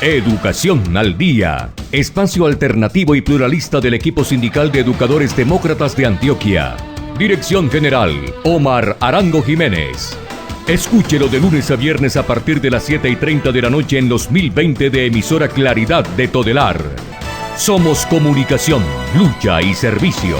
Educación al Día, espacio alternativo y pluralista del equipo sindical de educadores demócratas de Antioquia. Dirección General, Omar Arango Jiménez. Escúchelo de lunes a viernes a partir de las 7:30 de la noche en los 1020 de emisora Claridad de Todelar. Somos comunicación, lucha y servicio.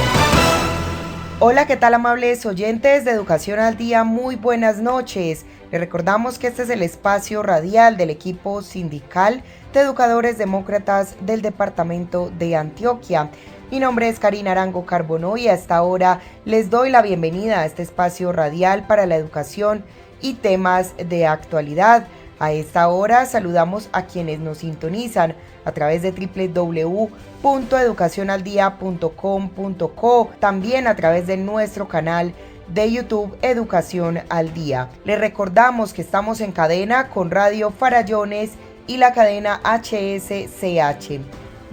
Hola, ¿qué tal, amables oyentes de Educación al Día? Muy buenas noches. Les recordamos que este es el espacio radial del equipo sindical de educadores demócratas del departamento de Antioquia. Mi nombre es Karina Arango Carbonó y a esta hora les doy la bienvenida a este espacio radial para la educación y temas de actualidad. A esta hora saludamos a quienes nos sintonizan a través de www.educacionaldia.com.co, también a través de nuestro canal de YouTube Educación al Día. Les recordamos que estamos en cadena con Radio Farallones y la cadena HSCH.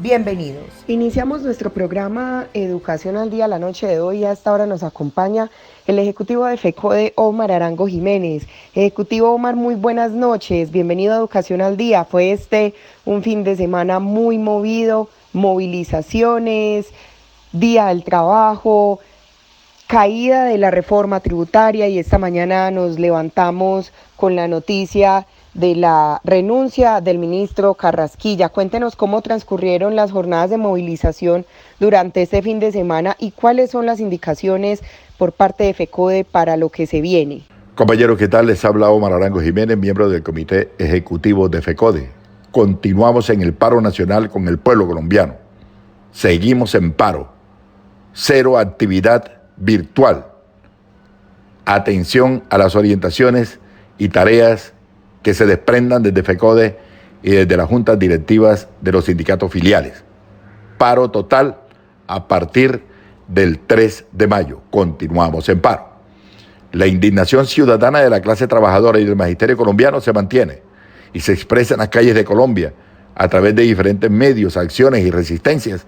Bienvenidos. Iniciamos nuestro programa Educación al Día la noche de hoy. A esta hora nos acompaña el ejecutivo de FECODE, Omar Arango Jiménez. Ejecutivo Omar, muy buenas noches. Bienvenido a Educación al Día. Fue un fin de semana muy movido, movilizaciones, Día del Trabajo, caída de la reforma tributaria y esta mañana nos levantamos con la noticia de la renuncia del ministro Carrasquilla. Cuéntenos cómo transcurrieron las jornadas de movilización durante este fin de semana y cuáles son las indicaciones por parte de FECODE para lo que se viene. Compañeros, ¿qué tal? Les habla Omar Arango Jiménez, miembro del Comité Ejecutivo de FECODE. Continuamos en el paro nacional con el pueblo colombiano. Seguimos en paro. Cero actividad virtual. Atención a las orientaciones y tareas que se desprendan desde FECODE y desde las juntas directivas de los sindicatos filiales. Paro total a partir del 3 de mayo. Continuamos en paro. La indignación ciudadana de la clase trabajadora y del magisterio colombiano se mantiene y se expresa en las calles de Colombia a través de diferentes medios, acciones y resistencias,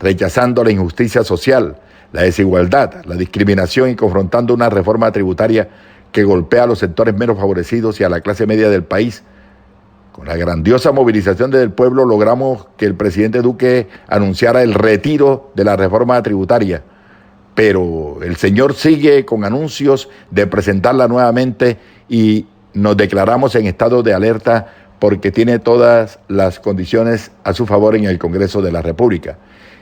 rechazando la injusticia social, la desigualdad, la discriminación y confrontando una reforma tributaria que golpea a los sectores menos favorecidos y a la clase media del país. Con la grandiosa movilización del pueblo logramos que el presidente Duque anunciara el retiro de la reforma tributaria, pero el señor sigue con anuncios de presentarla nuevamente y nos declaramos en estado de alerta porque tiene todas las condiciones a su favor en el Congreso de la República.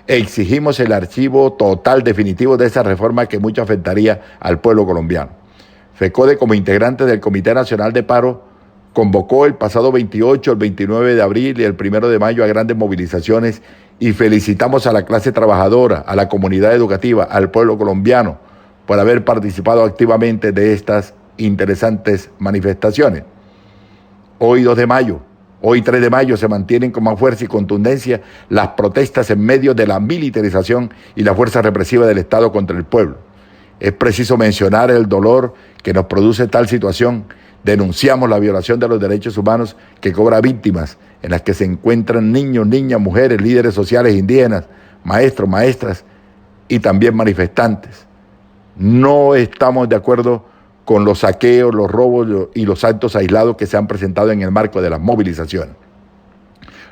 Exigimos el archivo total definitivo de esa reforma que mucho afectaría al pueblo colombiano. FECODE, como integrante del Comité Nacional de Paro, convocó el pasado 28, el 29 de abril y el 1 de mayo a grandes movilizaciones y felicitamos a la clase trabajadora, a la comunidad educativa, al pueblo colombiano por haber participado activamente de estas interesantes manifestaciones. Hoy 2 de mayo, hoy 3 de mayo se mantienen con más fuerza y contundencia las protestas en medio de la militarización y la fuerza represiva del Estado contra el pueblo. Es preciso mencionar el dolor que nos produce tal situación. Denunciamos la violación de los derechos humanos que cobra víctimas, en las que se encuentran niños, niñas, mujeres, líderes sociales indígenas, maestros, maestras y también manifestantes. No estamos de acuerdo con los saqueos, los robos y los actos aislados que se han presentado en el marco de las movilizaciones.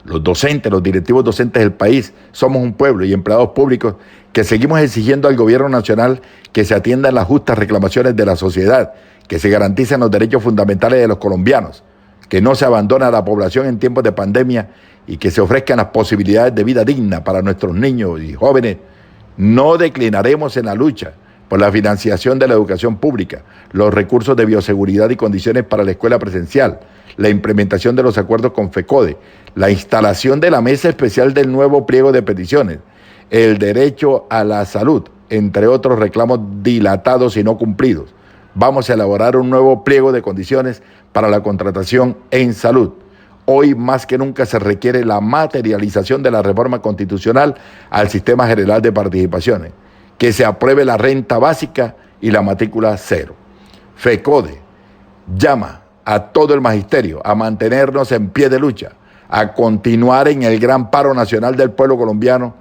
Los docentes, los directivos docentes del país, somos un pueblo y empleados públicos que seguimos exigiendo al gobierno nacional que se atiendan las justas reclamaciones de la sociedad, que se garanticen los derechos fundamentales de los colombianos, que no se abandone a la población en tiempos de pandemia y que se ofrezcan las posibilidades de vida digna para nuestros niños y jóvenes. No declinaremos en la lucha por la financiación de la educación pública, los recursos de bioseguridad y condiciones para la escuela presencial, la implementación de los acuerdos con FECODE, la instalación de la mesa especial del nuevo pliego de peticiones, el derecho a la salud, entre otros reclamos dilatados y no cumplidos. Vamos a elaborar un nuevo pliego de condiciones para la contratación en salud. Hoy más que nunca se requiere la materialización de la reforma constitucional al sistema general de participaciones, que se apruebe la renta básica y la matrícula cero. FECODE llama a todo el magisterio a mantenernos en pie de lucha, a continuar en el gran paro nacional del pueblo colombiano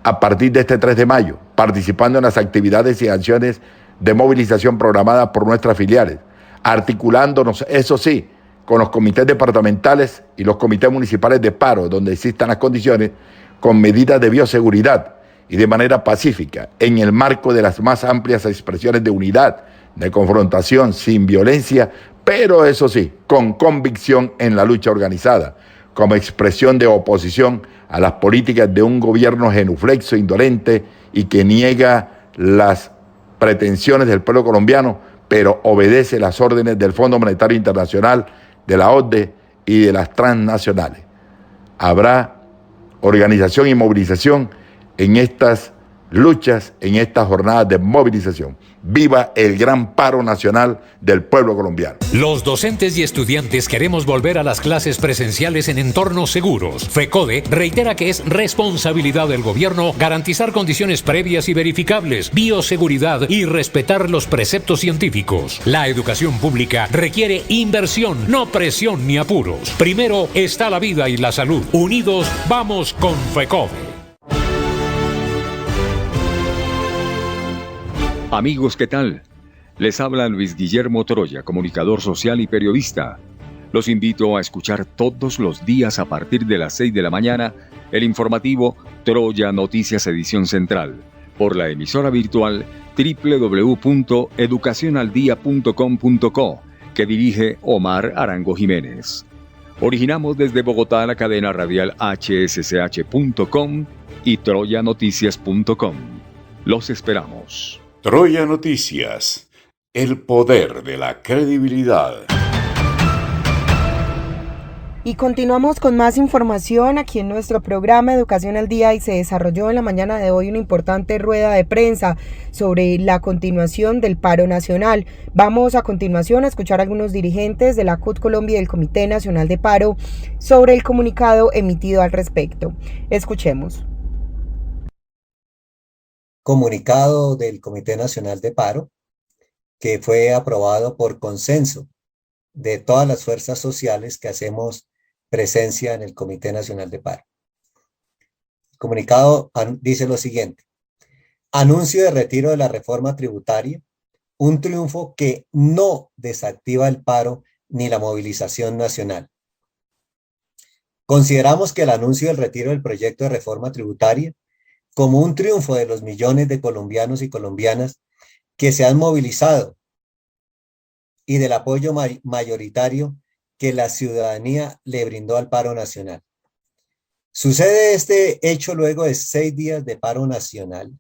a partir de este 3 de mayo, participando en las actividades y acciones de movilización programadas por nuestras filiales, articulándonos, eso sí, con los comités departamentales y los comités municipales de paro, donde existan las condiciones, con medidas de bioseguridad y de manera pacífica, en el marco de las más amplias expresiones de unidad, de confrontación, sin violencia, pero eso sí, con convicción en la lucha organizada, como expresión de oposición a las políticas de un gobierno genuflexo, indolente y que niega las pretensiones del pueblo colombiano, pero obedece las órdenes del Fondo Monetario Internacional, de la OCDE y de las transnacionales. Habrá organización y movilización en estas luchas, en estas jornadas de movilización. ¡Viva el gran paro nacional del pueblo colombiano! Los docentes y estudiantes queremos volver a las clases presenciales en entornos seguros. FECODE reitera que es responsabilidad del gobierno garantizar condiciones previas y verificables, bioseguridad y respetar los preceptos científicos. La educación pública requiere inversión, no presión ni apuros. Primero está la vida y la salud. Unidos vamos con FECODE. Amigos, ¿qué tal? Les habla Luis Guillermo Troya, comunicador social y periodista. Los invito a escuchar todos los días a partir de las 6 de la mañana el informativo Troya Noticias Edición Central por la emisora virtual www.educacionaldia.com.co que dirige Omar Arango Jiménez. Originamos desde Bogotá la cadena radial hsch.com y troyanoticias.com. Los esperamos. Troya Noticias, el poder de la credibilidad. Y continuamos con más información aquí en nuestro programa Educación al Día, y se desarrolló en la mañana de hoy una importante rueda de prensa sobre la continuación del paro nacional. Vamos a continuación a escuchar a algunos dirigentes de la CUT Colombia y del Comité Nacional de Paro sobre el comunicado emitido al respecto. Escuchemos. Comunicado del Comité Nacional de Paro, que fue aprobado por consenso de todas las fuerzas sociales que hacemos presencia en el Comité Nacional de Paro. El comunicado dice lo siguiente: anuncio de retiro de la reforma tributaria, un triunfo que no desactiva el paro ni la movilización nacional. Consideramos que el anuncio del retiro del proyecto de reforma tributaria como un triunfo de los millones de colombianos y colombianas que se han movilizado y del apoyo mayoritario que la ciudadanía le brindó al paro nacional. Sucede este hecho luego de 6 días de paro nacional,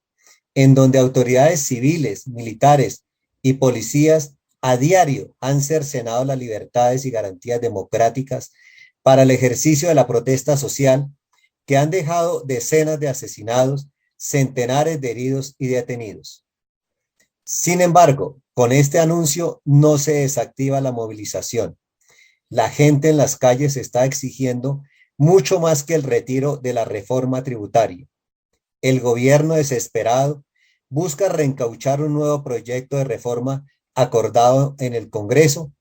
en donde autoridades civiles, militares y policías a diario han cercenado las libertades y garantías democráticas para el ejercicio de la protesta social, que han dejado decenas de asesinados, centenares de heridos y detenidos. Sin embargo, con este anuncio no se desactiva la movilización. La gente en las calles está exigiendo mucho más que el retiro de la reforma tributaria. El gobierno desesperado busca reencauchar un nuevo proyecto de reforma acordado en el Congreso,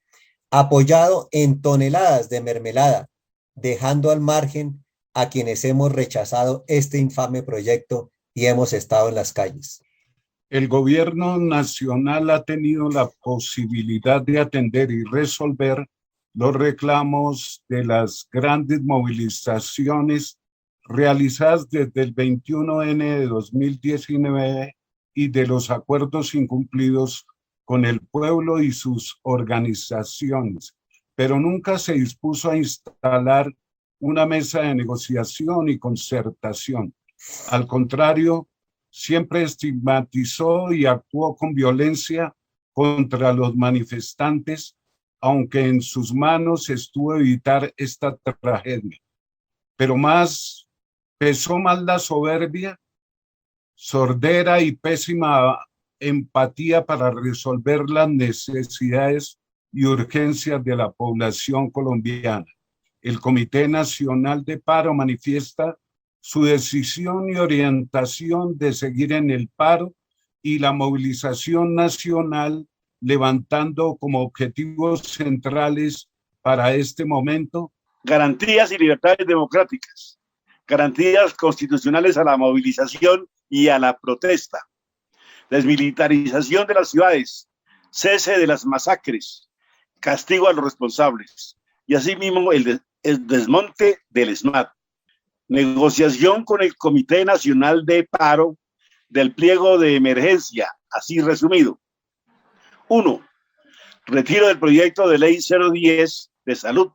apoyado en toneladas de mermelada, dejando al margen a quienes hemos rechazado este infame proyecto y hemos estado en las calles. El gobierno nacional ha tenido la posibilidad de atender y resolver los reclamos de las grandes movilizaciones realizadas desde el 21N de 2019 y de los acuerdos incumplidos con el pueblo y sus organizaciones, pero nunca se dispuso a instalar una mesa de negociación y concertación. Al contrario, siempre estigmatizó y actuó con violencia contra los manifestantes, aunque en sus manos estuvo evitar esta tragedia. Pero pesó más la soberbia, sordera y pésima empatía para resolver las necesidades y urgencias de la población colombiana. El Comité Nacional de Paro manifiesta su decisión y orientación de seguir en el paro y la movilización nacional, levantando como objetivos centrales para este momento garantías y libertades democráticas, garantías constitucionales a la movilización y a la protesta, desmilitarización de las ciudades, cese de las masacres, castigo a los responsables, y asimismo el desmonte del SMAT. Negociación con el Comité Nacional de Paro del pliego de emergencia, así resumido. 1. Retiro del proyecto de ley 010 de salud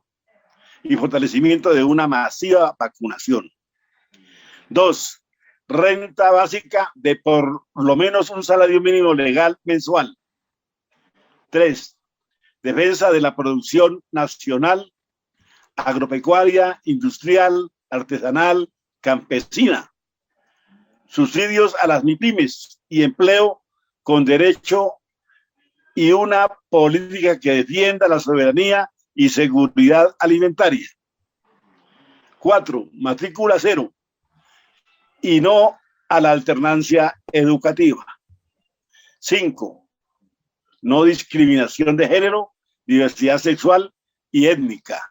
y fortalecimiento de una masiva vacunación. 2. Renta básica de por lo menos un salario mínimo legal mensual. 3. Defensa de la producción nacional, agropecuaria, industrial, artesanal, campesina. Subsidios a las MIPYMES y empleo con derecho y una política que defienda la soberanía y seguridad alimentaria. 4. Matrícula cero y no a la alternancia educativa. 5. No discriminación de género, diversidad sexual y étnica.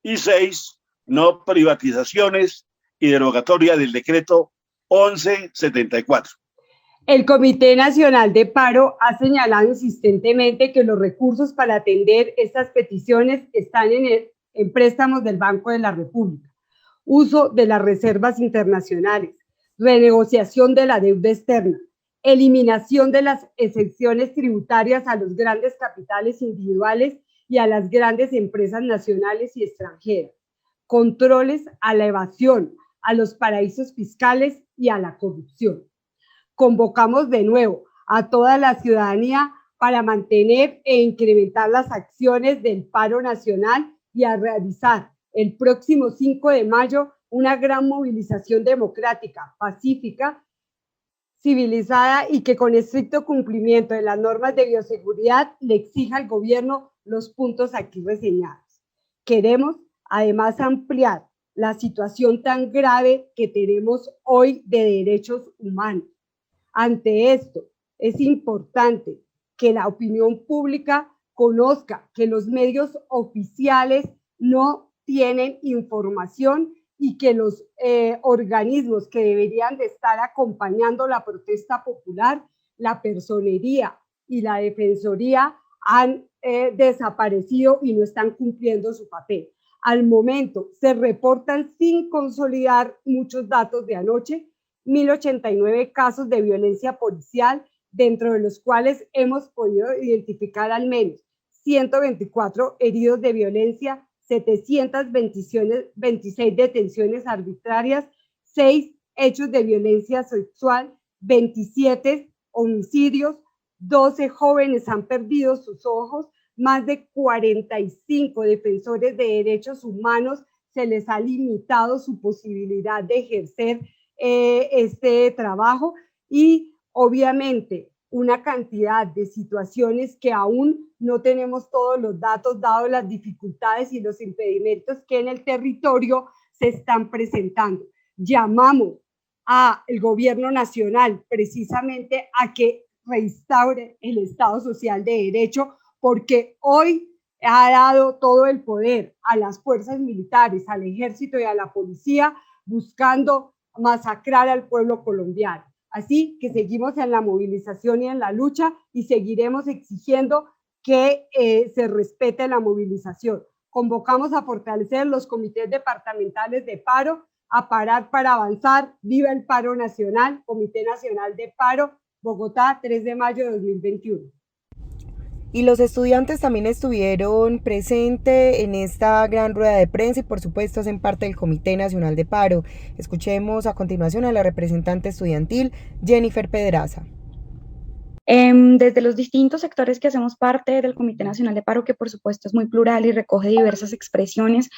Y 6. No privatizaciones y derogatoria del decreto 1174. El Comité Nacional de Paro ha señalado insistentemente que los recursos para atender estas peticiones están en préstamos del Banco de la República, uso de las reservas internacionales, renegociación de la deuda externa, eliminación de las exenciones tributarias a los grandes capitales individuales y a las grandes empresas nacionales y extranjeras, controles a la evasión, a los paraísos fiscales y a la corrupción. Convocamos de nuevo a toda la ciudadanía para mantener e incrementar las acciones del paro nacional y a realizar el próximo 5 de mayo una gran movilización democrática, pacífica, civilizada y que con estricto cumplimiento de las normas de bioseguridad le exija al gobierno los puntos aquí reseñados. Queremos además ampliar la situación tan grave que tenemos hoy de derechos humanos. Ante esto, es importante que la opinión pública conozca que los medios oficiales no tienen información y que los organismos que deberían de estar acompañando la protesta popular, la Personería y la Defensoría, han desaparecido y no están cumpliendo su papel. Al momento se reportan sin consolidar muchos datos de anoche, 1.089 casos de violencia policial, dentro de los cuales hemos podido identificar al menos 124 heridos de violencia, 726 detenciones arbitrarias, 6 hechos de violencia sexual, 27 homicidios, 12 jóvenes han perdido sus ojos, más de 45 defensores de derechos humanos se les ha limitado su posibilidad de ejercer este trabajo y obviamente una cantidad de situaciones que aún no tenemos todos los datos, dado las dificultades y los impedimentos que en el territorio se están presentando. Llamamos al gobierno nacional precisamente a que reinstaure el Estado Social de Derecho, porque hoy ha dado todo el poder a las fuerzas militares, al ejército y a la policía, buscando masacrar al pueblo colombiano. Así que seguimos en la movilización y en la lucha y seguiremos exigiendo que se respete la movilización. Convocamos a fortalecer los comités departamentales de paro, a parar para avanzar. Viva el paro nacional, Comité Nacional de Paro, Bogotá, 3 de mayo de 2021. Y los estudiantes también estuvieron presentes en esta gran rueda de prensa y por supuesto hacen parte del Comité Nacional de Paro. Escuchemos a continuación a la representante estudiantil Jennifer Pedraza. Desde los distintos sectores que hacemos parte del Comité Nacional de Paro, que por supuesto es muy plural y recoge diversas expresiones,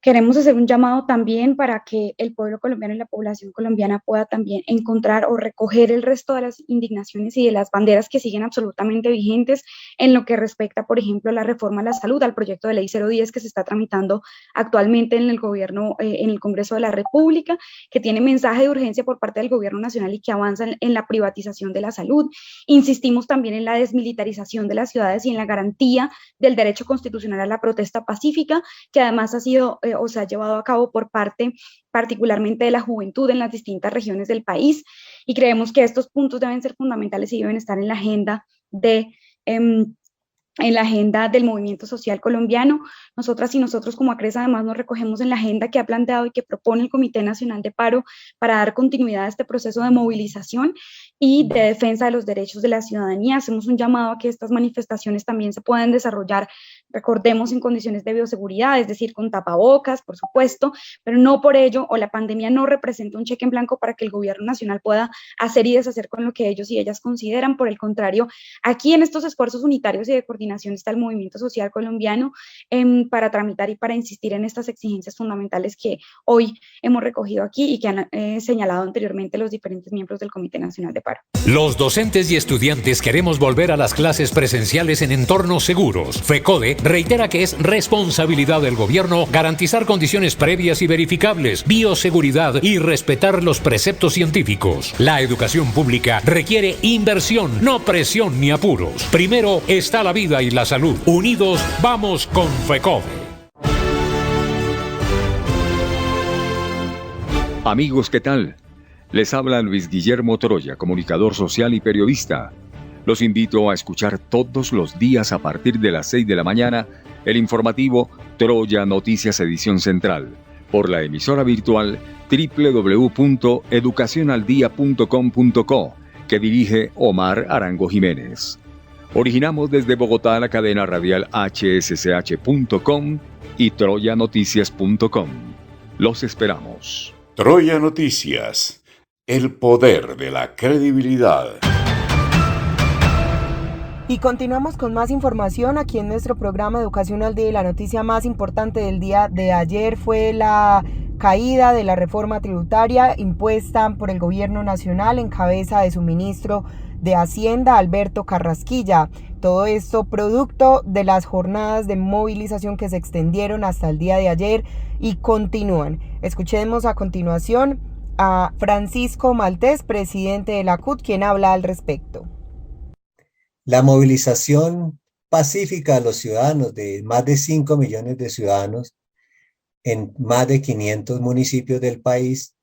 queremos hacer un llamado también para que el pueblo colombiano y la población colombiana pueda también encontrar o recoger el resto de las indignaciones y de las banderas que siguen absolutamente vigentes en lo que respecta, por ejemplo, a la reforma a la salud, al proyecto de ley 010 que se está tramitando actualmente en el gobierno, en el Congreso de la República, que tiene mensaje de urgencia por parte del gobierno nacional y que avanza en la privatización de la salud. Insistimos también en la desmilitarización de las ciudades y en la garantía del derecho constitucional a la protesta pacífica, que además ha sido o se ha llevado a cabo por parte particularmente de la juventud en las distintas regiones del país, y creemos que estos puntos deben ser fundamentales y deben estar en la agenda de en la agenda del movimiento social colombiano. Nosotras y nosotros como ACRES además nos recogemos en la agenda que ha planteado y que propone el Comité Nacional de Paro para dar continuidad a este proceso de movilización y de defensa de los derechos de la ciudadanía. Hacemos un llamado a que estas manifestaciones también se puedan desarrollar, recordemos, en condiciones de bioseguridad, es decir, con tapabocas, por supuesto, pero no por ello, o la pandemia no representa un cheque en blanco para que el gobierno nacional pueda hacer y deshacer con lo que ellos y ellas consideran. Por el contrario, aquí en estos esfuerzos unitarios y de coordinación está el movimiento social colombiano para tramitar y para insistir en estas exigencias fundamentales que hoy hemos recogido aquí y que han señalado anteriormente los diferentes miembros del Comité Nacional de Paro. Los docentes y estudiantes queremos volver a las clases presenciales en entornos seguros. FECODE reitera que es responsabilidad del gobierno garantizar condiciones previas y verificables, bioseguridad y respetar los preceptos científicos. La educación pública requiere inversión, no presión ni apuros. Primero está la vida y la salud. Unidos vamos con FECODE. Amigos, ¿qué tal? Les habla Luis Guillermo Troya, comunicador social y periodista. Los invito a escuchar todos los días a partir de las 6 de la mañana el informativo Troya Noticias Edición Central por la emisora virtual www.educacionaldia.com.co que dirige Omar Arango Jiménez. Originamos desde Bogotá la cadena radial hsch.com y troyanoticias.com. Los esperamos. Troya Noticias, el poder de la credibilidad. Y continuamos con más información aquí en nuestro programa Educación al Día. Y la noticia más importante del día de ayer fue la caída de la reforma tributaria impuesta por el gobierno nacional en cabeza de su ministro de Hacienda, Alberto Carrasquilla. Todo esto producto de las jornadas de movilización que se extendieron hasta el día de ayer y continúan. Escuchemos a continuación a Francisco Maltés, presidente de la CUT, quien habla al respecto. La movilización pacífica a los ciudadanos, de más de 5 millones de ciudadanos en más de 500 municipios del país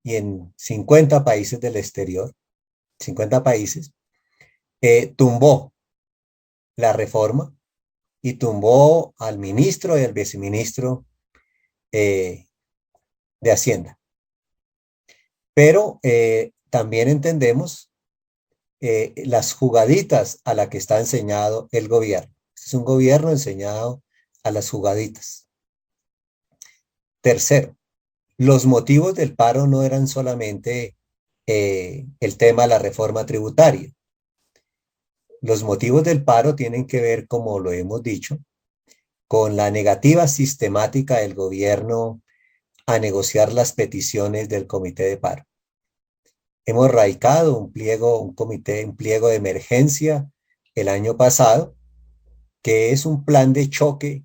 y en 50 países del exterior, 50 países, tumbó la reforma y tumbó al ministro y al viceministro de Hacienda. Pero también entendemos las jugaditas a las que está enseñado el gobierno. Es un gobierno enseñado a las jugaditas. Tercero, los motivos del paro no eran solamente el tema de la reforma tributaria. Los motivos del paro tienen que ver, como lo hemos dicho, con la negativa sistemática del gobierno a negociar las peticiones del comité de paro. Hemos radicado un pliego de emergencia el año pasado, que es un plan de choque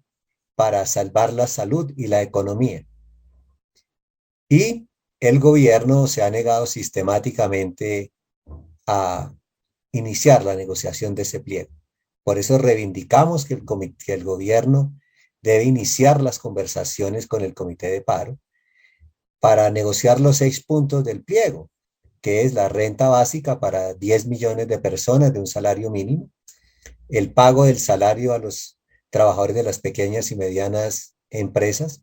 para salvar la salud y la economía. Y el gobierno se ha negado sistemáticamente a iniciar la negociación de ese pliego. Por eso reivindicamos que el gobierno debe iniciar las conversaciones con el comité de paro para negociar los 6 puntos del pliego, que es la renta básica para 10 millones de personas de un salario mínimo, el pago del salario a los trabajadores de las pequeñas y medianas empresas,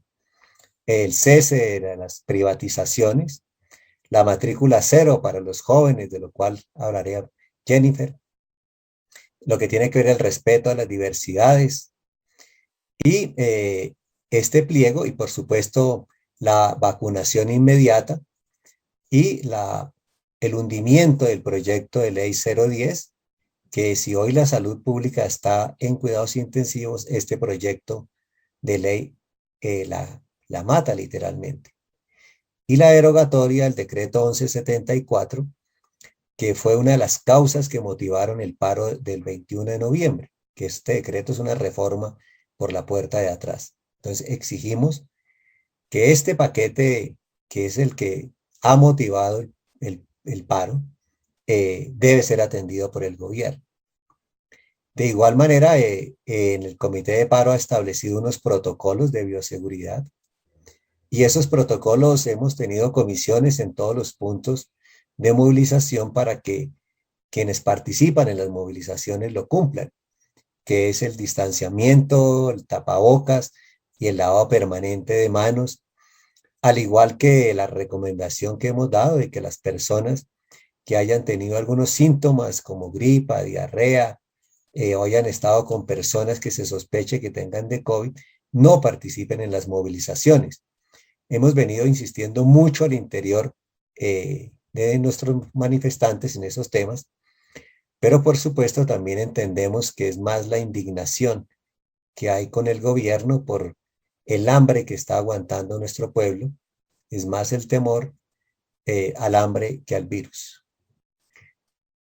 el cese de las privatizaciones, la matrícula cero para los jóvenes, de lo cual hablaré Jennifer, lo que tiene que ver el respeto a las diversidades y este pliego y por supuesto la vacunación inmediata y el hundimiento del proyecto de ley 010, que si hoy la salud pública está en cuidados intensivos, este proyecto de ley la mata literalmente. Y la derogatoria del decreto 1174, que fue una de las causas que motivaron el paro del 21 de noviembre, que este decreto es una reforma por la puerta de atrás. Entonces exigimos que este paquete, que es el que ha motivado el paro, debe ser atendido por el gobierno. De igual manera, en el comité de paro ha establecido unos protocolos de bioseguridad y esos protocolos hemos tenido comisiones en todos los puntos de movilización para que quienes participan en las movilizaciones lo cumplan. que es el distanciamiento, el tapabocas y el lavado permanente de manos, al igual que la recomendación que hemos dado de que las personas que hayan tenido algunos síntomas como gripa, diarrea, o hayan estado con personas que se sospeche que tengan de COVID, no participen en las movilizaciones. Hemos venido insistiendo mucho al interior de nuestros manifestantes en esos temas, pero por supuesto también entendemos que es más la indignación que hay con el gobierno por el hambre que está aguantando nuestro pueblo, es más el temor al hambre que al virus.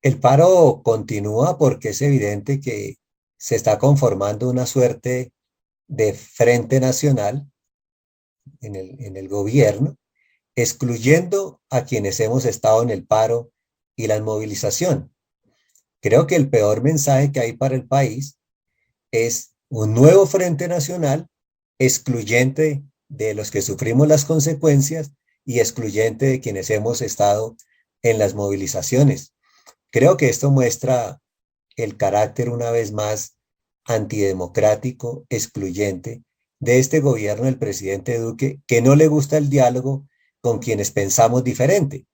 El paro continúa porque es evidente que se está conformando una suerte de frente nacional en el gobierno, excluyendo a quienes hemos estado en el paro y la movilización. Creo que el peor mensaje que hay para el país es un nuevo frente nacional excluyente de los que sufrimos las consecuencias y excluyente de quienes hemos estado en las movilizaciones. Creo que esto muestra el carácter una vez más antidemocrático, excluyente de este gobierno del presidente Duque, que no le gusta el diálogo con quienes pensamos diferente.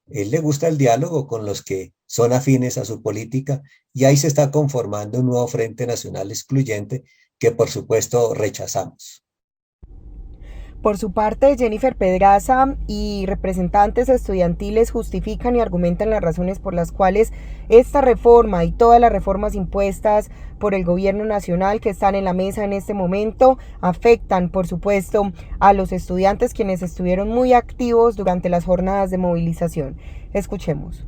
Él le gusta el diálogo con los que son afines a su política y ahí se está conformando un nuevo Frente Nacional excluyente que por supuesto rechazamos. Por su parte, Jennifer Pedraza y representantes estudiantiles justifican y argumentan las razones por las cuales esta reforma y todas las reformas impuestas por el gobierno nacional que están en la mesa en este momento afectan, por supuesto, a los estudiantes quienes estuvieron muy activos durante las jornadas de movilización. Escuchemos.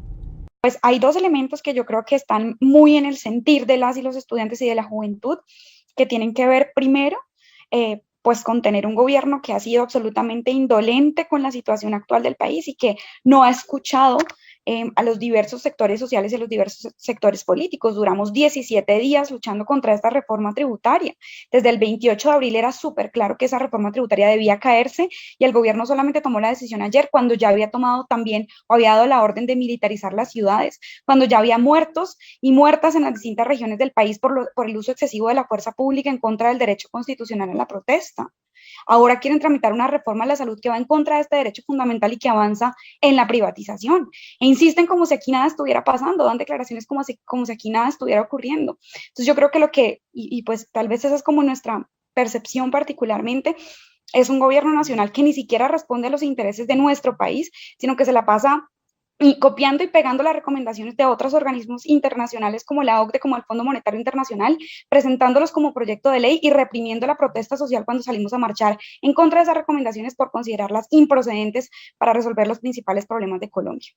Pues hay dos elementos que yo creo que están muy en el sentir de las y los estudiantes y de la juventud, que tienen que ver primero, pues con tener un gobierno que ha sido absolutamente indolente con la situación actual del país y que no ha escuchado a los diversos sectores sociales y a los diversos sectores políticos. Duramos 17 días luchando contra esta reforma tributaria. Desde el 28 de abril era súper claro que esa reforma tributaria debía caerse y el gobierno solamente tomó la decisión ayer cuando ya había tomado también o había dado la orden de militarizar las ciudades, cuando ya había muertos y muertas en las distintas regiones del país por el uso excesivo de la fuerza pública en contra del derecho constitucional a la protesta. Ahora quieren tramitar una reforma a la salud que va en contra de este derecho fundamental y que avanza en la privatización. E insisten como si aquí nada estuviera pasando, dan declaraciones como si aquí nada estuviera ocurriendo. Entonces yo creo que pues tal vez esa es como nuestra percepción particularmente, es un gobierno nacional que ni siquiera responde a los intereses de nuestro país, sino que se la pasa y copiando y pegando las recomendaciones de otros organismos internacionales como la OCDE, como el Fondo Monetario Internacional, presentándolos como proyecto de ley y reprimiendo la protesta social cuando salimos a marchar en contra de esas recomendaciones por considerarlas improcedentes para resolver los principales problemas de Colombia.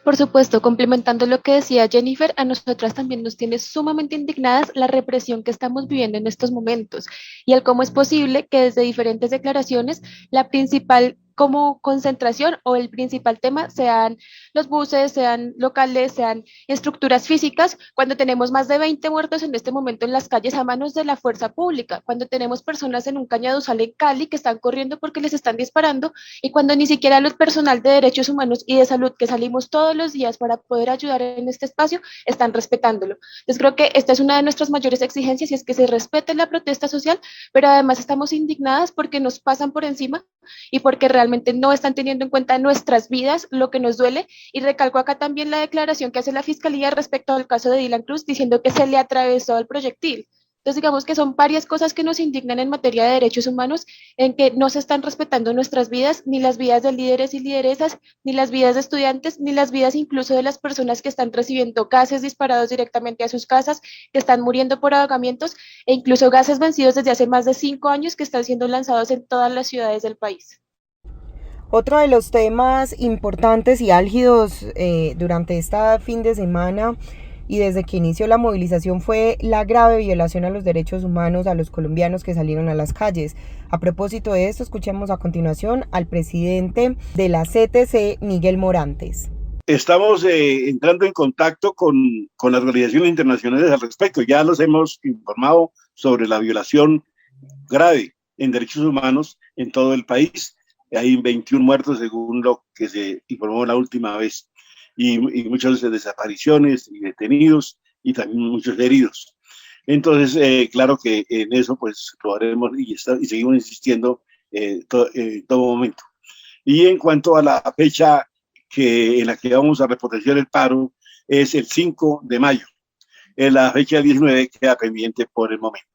Por supuesto, complementando lo que decía Jennifer, a nosotras también nos tiene sumamente indignadas la represión que estamos viviendo en estos momentos y el cómo es posible que desde diferentes declaraciones la principal como concentración o el principal tema sean los buses, sean locales, sean estructuras físicas, cuando tenemos más de 20 muertos en este momento en las calles a manos de la fuerza pública, cuando tenemos personas en un cañaduzal en Cali que están corriendo porque les están disparando y cuando ni siquiera el personal de derechos humanos y de salud que salimos todos los días para poder ayudar en este espacio están respetándolo. Entonces creo que esta es una de nuestras mayores exigencias y es que se respete la protesta social, pero además estamos indignadas porque nos pasan por encima y porque realmente no están teniendo en cuenta nuestras vidas, lo que nos duele, y recalco acá también la declaración que hace la Fiscalía respecto al caso de Dylan Cruz, diciendo que se le atravesó el proyectil. Entonces digamos que son varias cosas que nos indignan en materia de derechos humanos, en que no se están respetando nuestras vidas, ni las vidas de líderes y lideresas, ni las vidas de estudiantes, ni las vidas incluso de las personas que están recibiendo gases disparados directamente a sus casas, que están muriendo por ahogamientos, e incluso gases vencidos desde hace más de 5 años que están siendo lanzados en todas las ciudades del país. Otro de los temas importantes y álgidos durante este fin de semana y desde que inició la movilización fue la grave violación a los derechos humanos a los colombianos que salieron a las calles. A propósito de esto, escuchemos a continuación al presidente de la CTC, Miguel Morantes. Estamos entrando en contacto con las organizaciones internacionales al respecto. Ya los hemos informado sobre la violación grave en derechos humanos en todo el país. Hay 21 muertos según lo que se informó la última vez y muchas desapariciones y detenidos y también muchos heridos. Entonces, claro que en eso pues lo haremos y seguimos insistiendo en todo momento. Y en cuanto a la fecha en la que vamos a repotenciar el paro, es el 5 de mayo. La fecha 19 queda pendiente por el momento.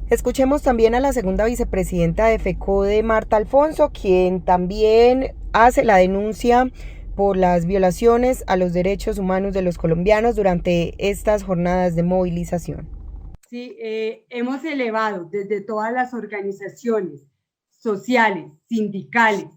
Escuchemos también a la segunda vicepresidenta de FECODE, Marta Alfonso, quien también hace la denuncia por las violaciones a los derechos humanos de los colombianos durante estas jornadas de movilización. Sí, hemos elevado desde todas las organizaciones sociales, sindicales,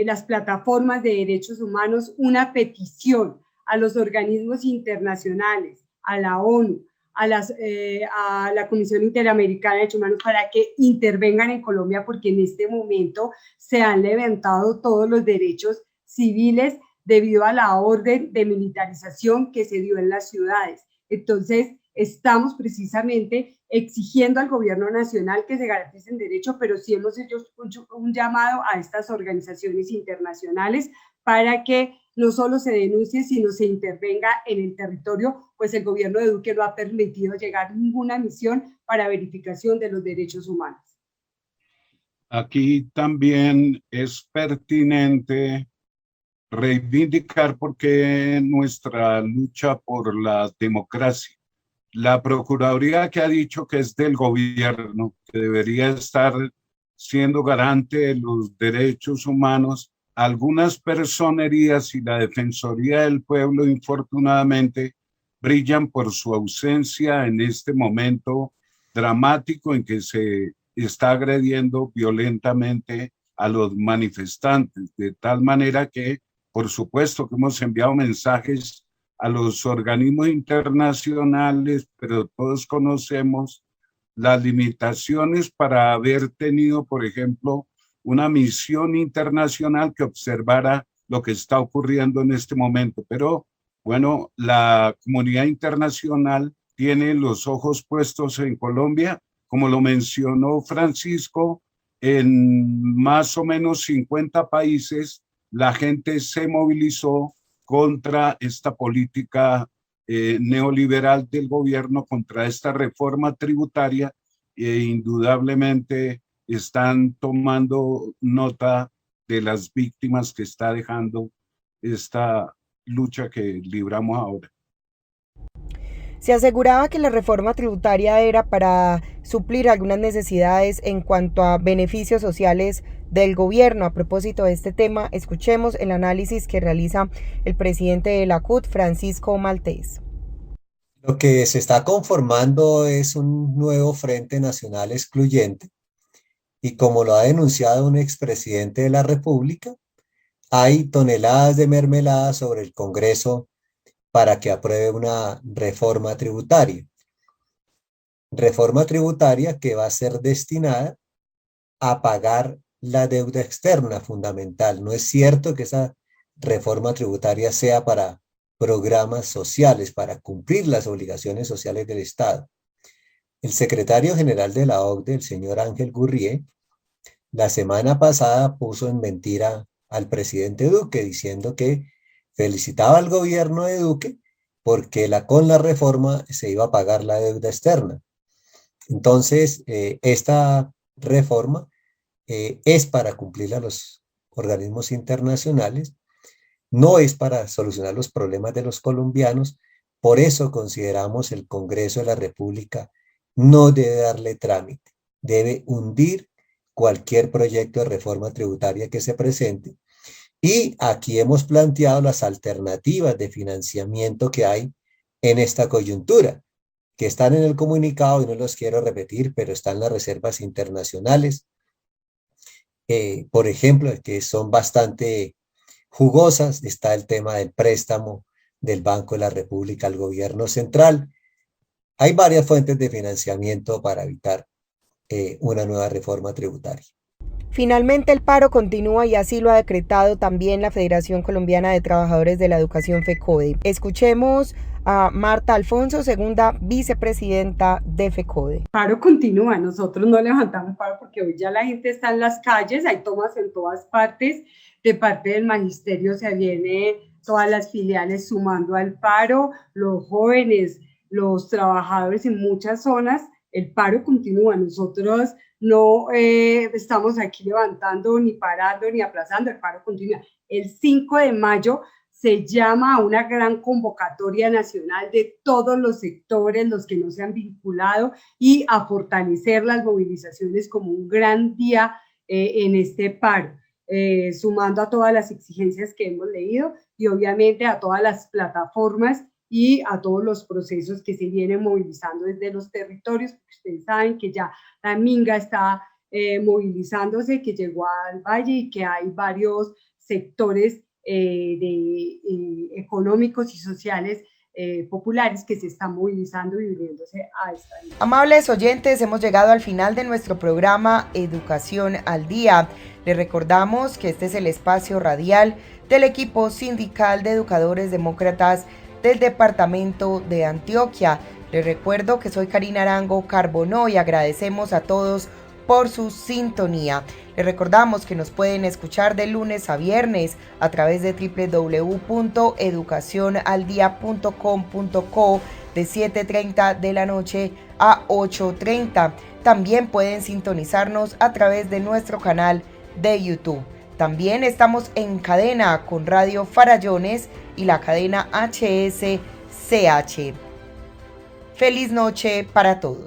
las plataformas de derechos humanos, una petición a los organismos internacionales, a la ONU, a la Comisión Interamericana de Derechos Humanos para que intervengan en Colombia, porque en este momento se han levantado todos los derechos civiles debido a la orden de militarización que se dio en las ciudades. Entonces, estamos precisamente exigiendo al gobierno nacional que se garanticen derechos, pero sí hemos hecho un llamado a estas organizaciones internacionales para que no solo se denuncie, sino se intervenga en el territorio, pues el gobierno de Duque no ha permitido llegar ninguna misión para verificación de los derechos humanos. Aquí también es pertinente reivindicar porque nuestra lucha por la democracia. La Procuraduría que ha dicho que es del gobierno, que debería estar siendo garante de los derechos humanos, algunas personerías y la Defensoría del Pueblo, infortunadamente, brillan por su ausencia en este momento dramático en que se está agrediendo violentamente a los manifestantes, de tal manera que, por supuesto, que hemos enviado mensajes a los organismos internacionales, pero todos conocemos las limitaciones para haber tenido, por ejemplo, una misión internacional que observara lo que está ocurriendo en este momento. Pero bueno, la comunidad internacional tiene los ojos puestos en Colombia, como lo mencionó Francisco, en más o menos 50 países la gente se movilizó contra esta política neoliberal del gobierno, contra esta reforma tributaria, e indudablemente están tomando nota de las víctimas que está dejando esta lucha que libramos ahora. Se aseguraba que la reforma tributaria era para suplir algunas necesidades en cuanto a beneficios sociales del gobierno. A propósito de este tema, escuchemos el análisis que realiza el presidente de la CUT, Francisco Maltés. Lo que se está conformando es un nuevo Frente Nacional Excluyente y, como lo ha denunciado un expresidente de la República, hay toneladas de mermelada sobre el Congreso para que apruebe una reforma tributaria. Reforma tributaria que va a ser destinada a pagar la deuda externa fundamental. No es cierto que esa reforma tributaria sea para programas sociales, para cumplir las obligaciones sociales del Estado. El secretario general de la OCDE, el señor Ángel Gurría, la semana pasada puso en mentira al presidente Duque, diciendo que felicitaba al gobierno de Duque porque con la reforma se iba a pagar la deuda externa. Entonces, esta reforma es para cumplir a los organismos internacionales, no es para solucionar los problemas de los colombianos. Por eso consideramos el Congreso de la República no debe darle trámite, debe hundir cualquier proyecto de reforma tributaria que se presente. Y aquí hemos planteado las alternativas de financiamiento que hay en esta coyuntura, que están en el comunicado y no los quiero repetir, pero están las reservas internacionales, por ejemplo, que son bastante jugosas. Está el tema del préstamo del Banco de la República al gobierno central. Hay varias fuentes de financiamiento para evitar una nueva reforma tributaria. Finalmente, el paro continúa y así lo ha decretado también la Federación Colombiana de Trabajadores de la Educación FECODE. Escuchemos a Marta Alfonso, segunda vicepresidenta de FECODE. El paro continúa, nosotros no levantamos paro porque hoy ya la gente está en las calles, hay tomas en todas partes, de parte del magisterio se viene todas las filiales sumando al paro, los jóvenes, los trabajadores en muchas zonas, el paro continúa. Nosotros no estamos aquí levantando, ni parando, ni aplazando, el paro continúa. El 5 de mayo se llama a una gran convocatoria nacional de todos los sectores, los que no se han vinculado, y a fortalecer las movilizaciones como un gran día en este paro, sumando a todas las exigencias que hemos leído y obviamente a todas las plataformas y a todos los procesos que se vienen movilizando desde los territorios. Ustedes saben que ya la Minga está movilizándose, que llegó al Valle y que hay varios sectores económicos y sociales populares que se están movilizando y uniéndose a esta idea. Amables oyentes, hemos llegado al final de nuestro programa Educación al Día. Les recordamos que este es el espacio radial del equipo sindical de educadores demócratas del departamento de Antioquia. Les recuerdo que soy Karina Arango Carbonó y agradecemos a todos por su sintonía. Les recordamos que nos pueden escuchar de lunes a viernes a través de www.educacionaldia.com.co de 7:30 de la noche a 8:30. También pueden sintonizarnos a través de nuestro canal de YouTube. También estamos en cadena con Radio Farallones y la cadena HSCH. Feliz noche para todos.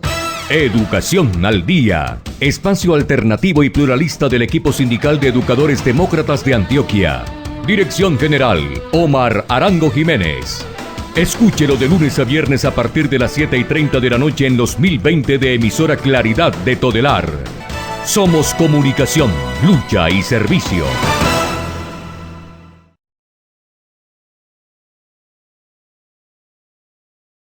Educación al Día, espacio alternativo y pluralista del equipo sindical de educadores demócratas de Antioquia. Dirección General, Omar Arango Jiménez. Escúchelo de lunes a viernes a partir de las 7:30 de la noche en los 1020 de emisora Claridad de Todelar. Somos comunicación, lucha y servicio.